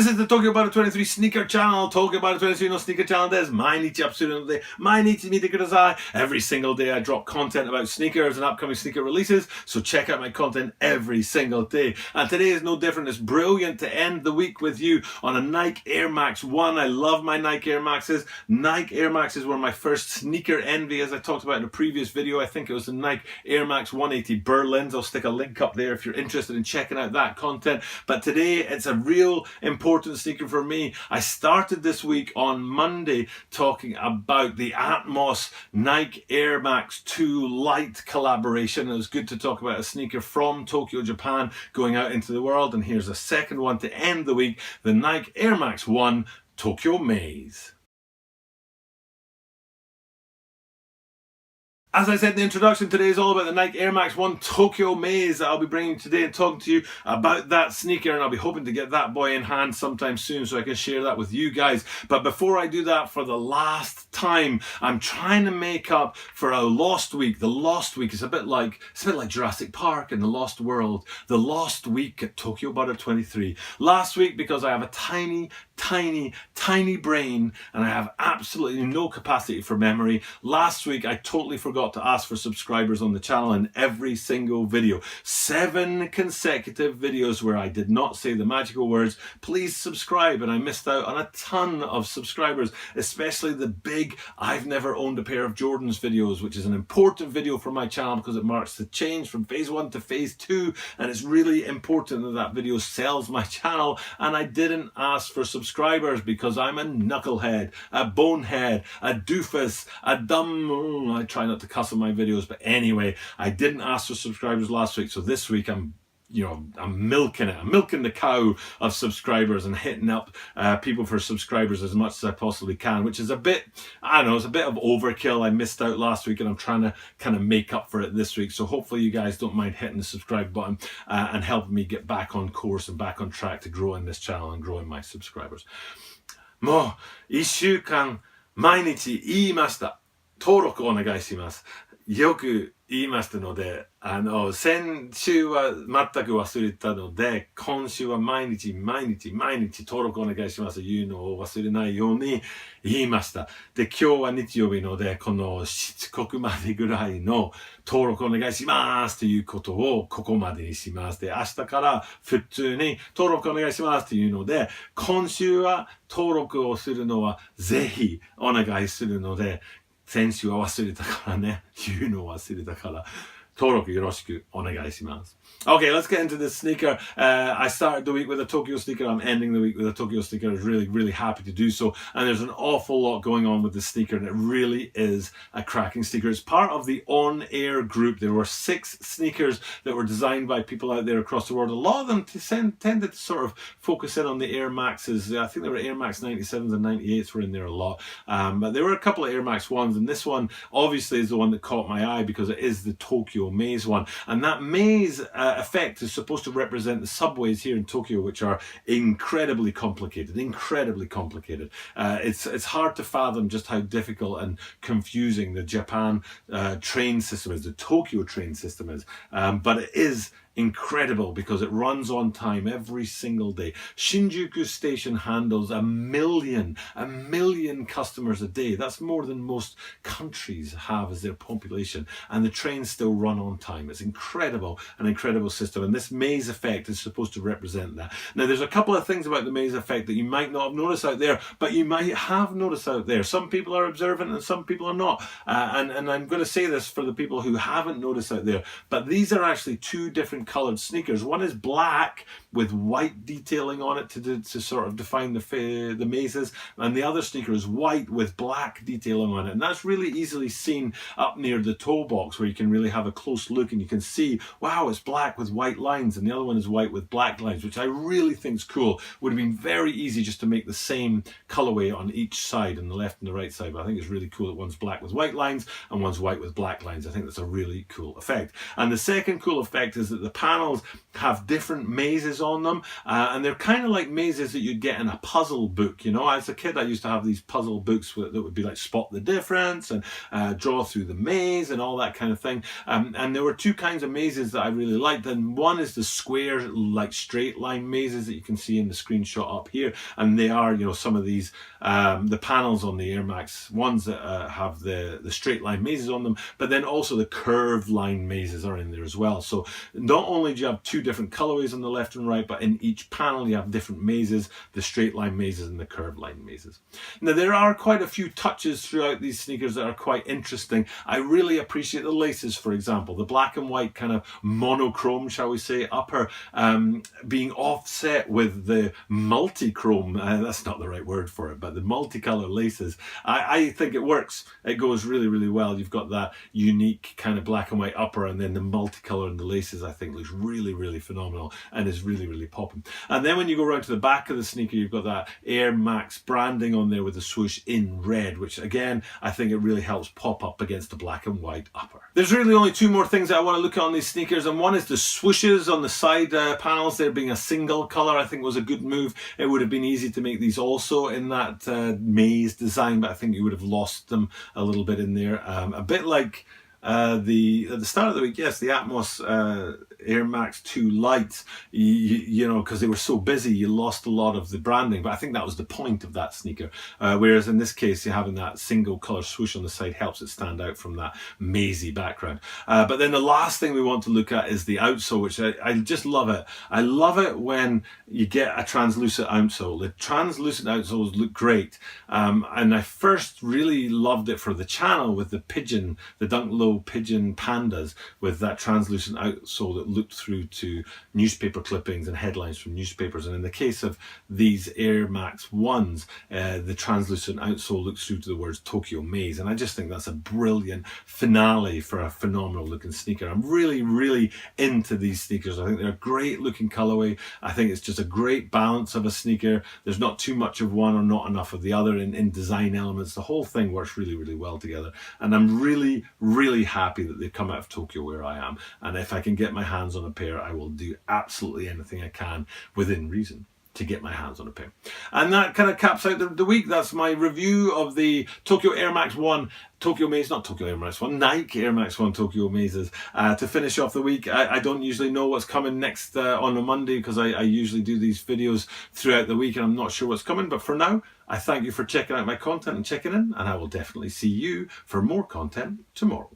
This is the Tokyo Battle 23 Sneaker Channel. Tokyo Battle 23 の Sneaker Channel です。毎日アップするので、毎日見てください。Every single day I drop content about sneakers and upcoming sneaker releases, so check out my content every single day. And today is no different. It's brilliant to end the week with you on a Nike Air Max 1. I love my Nike Air Maxes. Nike Air Maxes were my first sneaker envy, as I talked about in a previous video. I think it was the Nike Air Max 180 Berlins. I'll stick a link up there if you're interested in checking out that content. But today, it's a real important sneaker for me. I started this week on Monday talking about the Atmos Nike Air Max 2 Lite collaboration. It was good to talk about a sneaker from Tokyo, Japan going out into the world. And here's a second one to end the week, the Nike Air Max 1 Tokyo Maze. As I said in the introduction, today is all about the Nike Air Max 1 Tokyo Maze that I'll be bringing today and talking to you about that sneaker, and I'll be hoping to get that boy in hand sometime soon so I can share that with you guys. But before I do that, for the last time, I'm trying to make up for a lost week. The lost week is a bit like Jurassic Park and the Lost World. The lost week at Tokyo Battle 23. Last week, because I have a tiny brain and I have absolutely no capacity for memory. Last week I totally forgot to ask for subscribers on the channel in every single video. 7 consecutive videos where I did not say the magical words, please subscribe, and I missed out on a ton of subscribers, especially the big I've never owned a pair of Jordans videos, which is an important video for my channel because it marks the change from phase 1 to phase 2, and it's really important that that video sells my channel. And I didn't ask for subscribers because I'm a knucklehead, a bonehead, a doofus, a dumb... I try not to cuss in my videos, but anyway, I didn't ask for subscribers last week, so this week I'm milking it. I'm milking the cow of subscribers and hitting up people for subscribers as much as I possibly can, which is a bit, I don't know, it's a bit of overkill. I missed out last week and I'm trying to kind of make up for it this week. So hopefully you guys don't mind hitting the subscribe button and helping me get back on course and back on track to growing this channel and growing my subscribers. もう1週間毎日言いました。登録お願いします。よく言いましたので、先週は全く忘れたので、今週は毎日登録お願いしますというのを忘れないように言いました。で、今日は日曜日ので、このしつこくまでぐらいの登録お願いしますということをここまでにします。で、明日から普通に登録お願いしますというので、今週は登録をするのはぜひお願いするので、先週は忘れたからね。言うのを忘れたから。登録よろしくお願いします。Okay, let's get into this sneaker. I started the week with a Tokyo sneaker. I'm ending the week with a Tokyo sneaker. I was really happy to do so. And there's an awful lot going on with the sneaker, and it really is a cracking sneaker. It's part of the On Air group. There were 6 sneakers that were designed by people out there across the world. A lot of them tended to sort of focus in on the Air Maxes. I think there were Air Max 97s and 98s were in there a lot. But there were a couple of Air Max 1s, and this one obviously is the one that caught my eye because it is the Tokyo Maze one. And that maze effect is supposed to represent the subways here in Tokyo, which are incredibly complicated. It's hard to fathom just how difficult and confusing the Japan train system is, the Tokyo train system is. But it is incredible because it runs on time every single day. Shinjuku station handles a million customers a day. That's more than most countries have as their population, and the trains still run on time. It's incredible, an incredible system, and this maze effect is supposed to represent that. Now, there's a couple of things about the maze effect that you might not have noticed out there, but you might have noticed out there. Some people are observant and some people are not, and I'm going to say this for the people who haven't noticed out there, but these are actually 2 different colored sneakers. One is black with white detailing on it to sort of define the mazes, and the other sneaker is white with black detailing on it, and that's really easily seen up near the toe box where you can really have a close look and you can see, wow, it's black with white lines, and the other one is white with black lines, which I really think is cool. Would have been very easy just to make the same colorway on each side, on the left and the right side, but I think it's really cool that one's black with white lines and one's white with black lines. I think that's a really cool effect. And the second cool effect is that the panels have different mazes on them, and they're kind of like mazes that you'd get in a puzzle book. You know, as a kid I used to have these puzzle books that would be like spot the difference and draw through the maze and all that kind of thing. And there were two kinds of mazes that I really liked, and one is the square, like straight line mazes that you can see in the screenshot up here, and they are, you know, some of these the panels on the Air Max ones that have the straight line mazes on them, but then also the curved line mazes are in there as well. So not only do you have two different colorways on the left and right, but in each panel you have different mazes, the straight line mazes and the curved line mazes. Now there are quite a few touches throughout these sneakers that are quite interesting. I really appreciate the laces, for example, the black and white kind of monochrome, shall we say, upper being offset with the multi-chrome, that's not the right word for it, but the multicolor laces. I think it works. It goes really, really well. You've got that unique kind of black and white upper, and then the multicolor and the laces I think looks really, really phenomenal and is really, really popping. And then when you go around to the back of the sneaker, you've got that Air Max branding on there with the swoosh in red, which again, I think it really helps pop up against the black and white upper. There's really only two more things that I want to look at on these sneakers, and one is the swooshes on the side panels. There being a single color, I think was a good move. It would have been easy to make these also in that maze design, but I think you would have lost them a little bit in there. A bit like at the start of the week, yes, the Atmos Air Max 2 Lights, you know, because they were so busy, you lost a lot of the branding, but I think that was the point of that sneaker. Whereas in this case, having that single color swoosh on the side helps it stand out from that mazy background. But then the last thing we want to look at is the outsole, which I just love it. I love it when you get a translucent outsole. The translucent outsoles look great. And I first really loved it for the channel with the pigeon, the Dunk Low pigeon pandas with that translucent outsole that looked through to newspaper clippings and headlines from newspapers. And in the case of these Air Max 1s, the translucent outsole looks through to the words Tokyo Maze. And I just think that's a brilliant finale for a phenomenal looking sneaker. I'm really, really into these sneakers. I think they're a great looking colorway. I think it's just a great balance of a sneaker. There's not too much of one or not enough of the other in design elements. The whole thing works really, really well together. And I'm really, really happy that they've come out of Tokyo where I am. And if I can get my hands on a pair, I will do absolutely anything I can within reason to get my hands on a pair. And that kind of caps out the week. That's my review of the Tokyo Air Max 1 Tokyo Maze, not Tokyo Air Max 1, Nike Air Max 1 Tokyo Mazes. To finish off the week, I don't usually know what's coming next on a Monday, because I usually do these videos throughout the week and I'm not sure what's coming. But for now, I thank you for checking out my content and checking in, and I will definitely see you for more content tomorrow.